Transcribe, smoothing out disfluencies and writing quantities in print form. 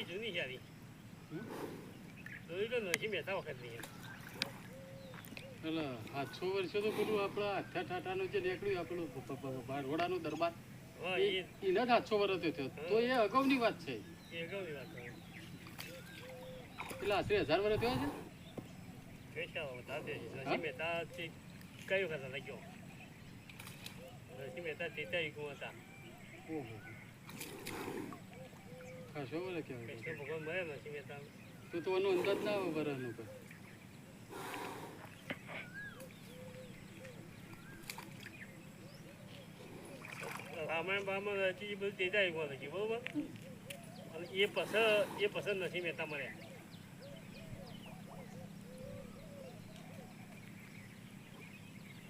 કહાની જૂની છે જોઈ લો નરસિંહ મહેતા વખતની એટલે 700 વર્ષો તો પેલું આપણા હાથા ઠાઠાનું જે નીકળ્યું આપણું બારવડાનું દરબાર એના 700 વર્ષ થયો તો એ અગાઉની વાત છે. એ અગાઉની વાત છે. એટલે આશરે 1000 વર્ષ થયા છે. નરસિંહ મહેતા કઈ વખત હતા ગયો નરસિંહ મહેતા 43 યુગમાં હતા. ઓહો ખાસો વર્ષ કહેવાય. કૃષ્ણ ભગવાન મળ્યા નરસિંહ મહેતા તો એનો અંદાજ ના આવે વર્ષનો કઈ. રામાયણ બારાયણ રચી બધું 43 યુગમાં લખ્યું બરોબર અને એ પસંદ નરસિંહ મહેતા મળ્યા.